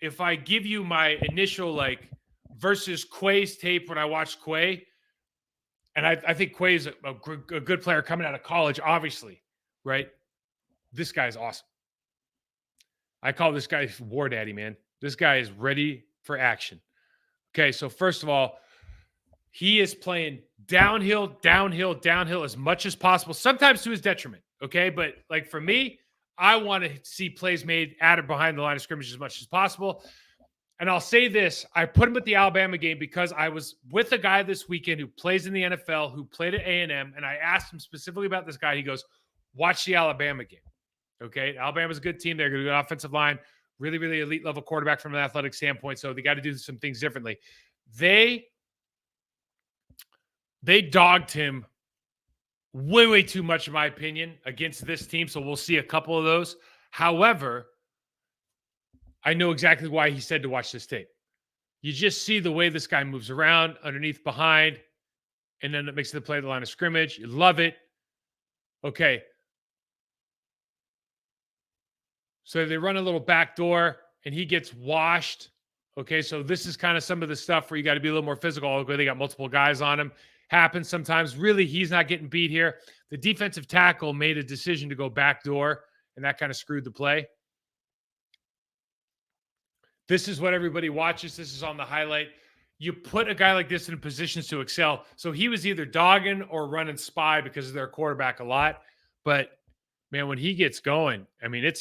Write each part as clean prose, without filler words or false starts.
if I give you my initial like versus Quay's tape when I watched Quay, and I think Quay's a good player coming out of college, obviously, right? This guy's awesome. I call this guy War Daddy, man. This guy is ready for action. Okay, so first of all, he is playing downhill, downhill, downhill as much as possible, sometimes to his detriment. Okay, but like for me, I want to see plays made at or behind the line of scrimmage as much as possible. And I'll say this, I put him at the Alabama game because I was with a guy this weekend who plays in the NFL, who played at A&M, and I asked him specifically about this guy. He goes, watch the Alabama game. Okay, Alabama's a good team. They're going to do an offensive line, really, really elite level quarterback from an athletic standpoint. So they got to do some things differently. They dogged him way, way too much, in my opinion, against this team. So we'll see a couple of those. However, I know exactly why he said to watch this tape. You just see the way this guy moves around, underneath, behind, and then it makes the play at the line of scrimmage. You love it. Okay. So they run a little back door, and he gets washed. Okay, so this is kind of some of the stuff where you got to be a little more physical. They got multiple guys on him. Happens sometimes. Really, he's not getting beat here. The defensive tackle made a decision to go back door, and that kind of screwed the play. This is what everybody watches. This is on the highlight. You put a guy like this in positions to excel. So he was either dogging or running spy because of their quarterback a lot. But, man, when he gets going, I mean,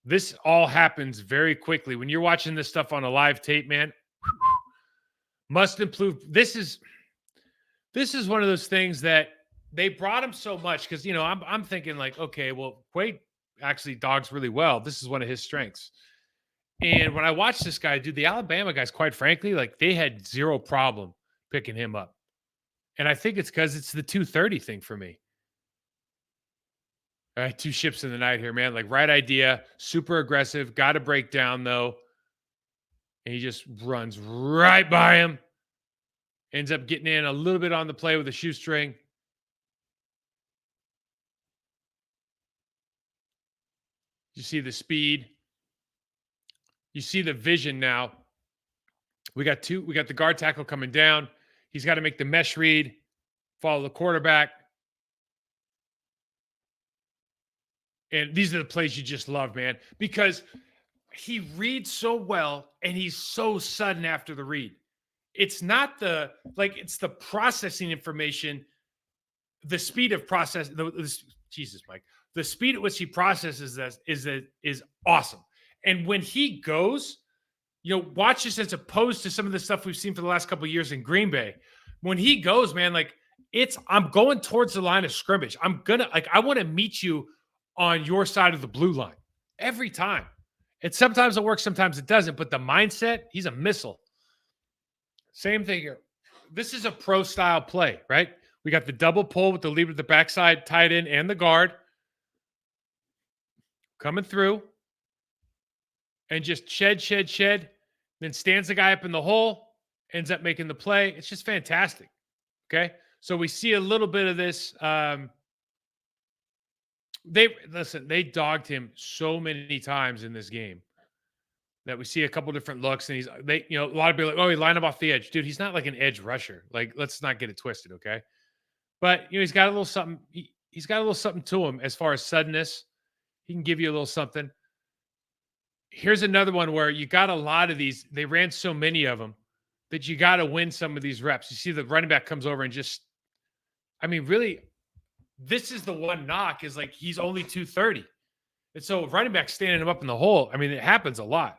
this all happens very quickly. When you're watching this stuff on a live tape, man, must improve. This is one of those things that they brought him so much because, you know, I'm thinking like, okay, well, Quay actually dogs really well. This is one of his strengths. And when I watched this guy, dude, the Alabama guys, quite frankly, like they had zero problem picking him up. And I think it's because it's the 230 thing for me. All right, two ships in the night here, man. Like right idea, super aggressive, got to break down though. And he just runs right by him. Ends up getting in a little bit on the play with a shoestring. You see the speed. You see the vision now. We got the guard tackle coming down. He's got to make the mesh read, follow the quarterback. And these are the plays you just love, man, because he reads so well and he's so sudden after the read. It's not it's the processing information, the speed of process. Jesus, Mike, the speed at which he processes this is awesome. And when he goes, you know, watch this as opposed to some of the stuff we've seen for the last couple of years in Green Bay. When he goes, man, like I'm going towards the line of scrimmage. I want to meet you on your side of the blue line every time. And sometimes it works, sometimes it doesn't. But the mindset, he's a missile. Same thing here. This is a pro style play, right? We got the double pull with the lead at the backside, tight end, and the guard coming through. And just shed, then stands the guy up in the hole, ends up making the play. It's just fantastic. Okay. So we see a little bit of this. They dogged him so many times in this game that we see a couple different looks. And a lot of people are like, oh, he lined up off the edge. Dude, he's not like an edge rusher. Like, let's not get it twisted. Okay. But, you know, he's got a little something. He's got a little something to him as far as suddenness. He can give you a little something. Here's another one where you got a lot of these. They ran so many of them that you got to win some of these reps. You see the running back comes over and really, this is the one knock is like he's only 230. And so running back standing him up in the hole, I mean, it happens a lot.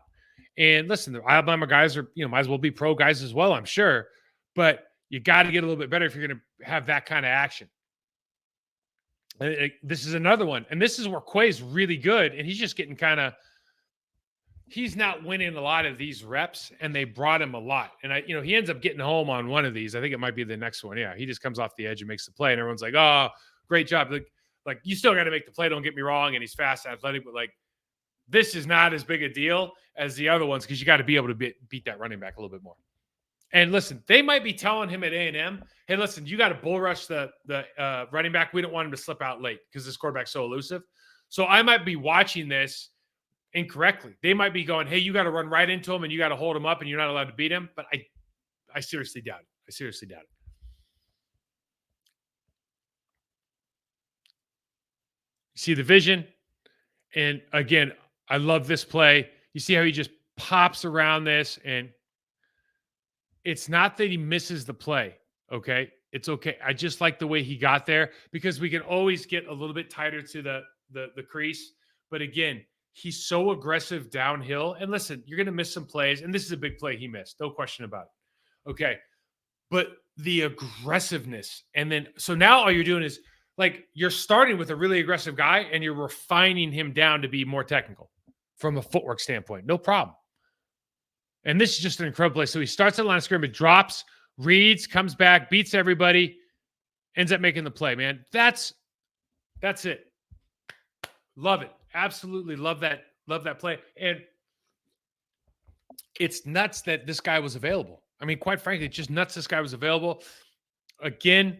And listen, the Alabama guys are, you know, might as well be pro guys as well, I'm sure. But you got to get a little bit better if you're going to have that kind of action. This is another one. And this is where Quay's really good. And he's just getting he's not winning a lot of these reps, and they brought him a lot. And he ends up getting home on one of these. I think it might be the next one. Yeah, he just comes off the edge and makes the play, and everyone's like, "Oh, great job!" Like you still got to make the play. Don't get me wrong. And he's fast, athletic, but like this is not as big a deal as the other ones because you got to be able to beat that running back a little bit more. And listen, they might be telling him at A&M, "Hey, listen, you got to bull rush the running back. We don't want him to slip out late because this quarterback's so elusive." So I might be watching this incorrectly. They might be going, hey, you got to run right into him and you got to hold him up and you're not allowed to beat him. But I seriously doubt it. I seriously doubt it. See the vision. And again, I love this play. You see how he just pops around this, and it's not that he misses the play. Okay. It's okay. I just like the way he got there because we can always get a little bit tighter to the crease. But again, he's so aggressive downhill. And listen, you're gonna miss some plays, and this is a big play he missed, no question about it. Okay. But the aggressiveness, and then so now all you're doing is like you're starting with a really aggressive guy and you're refining him down to be more technical from a footwork standpoint. No problem. And this is just an incredible play. So he starts at the line of scrimmage, drops, reads, comes back, beats everybody, ends up making the play, man. That's it. Love it. Absolutely love that. Love that play. And it's nuts that this guy was available. I mean, quite frankly, it's just nuts this guy was available. Again,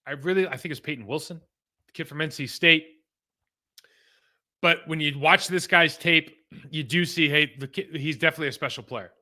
I think it's Peyton Wilson, the kid from NC State. But when you watch this guy's tape, you do see, hey, the kid, he's definitely a special player.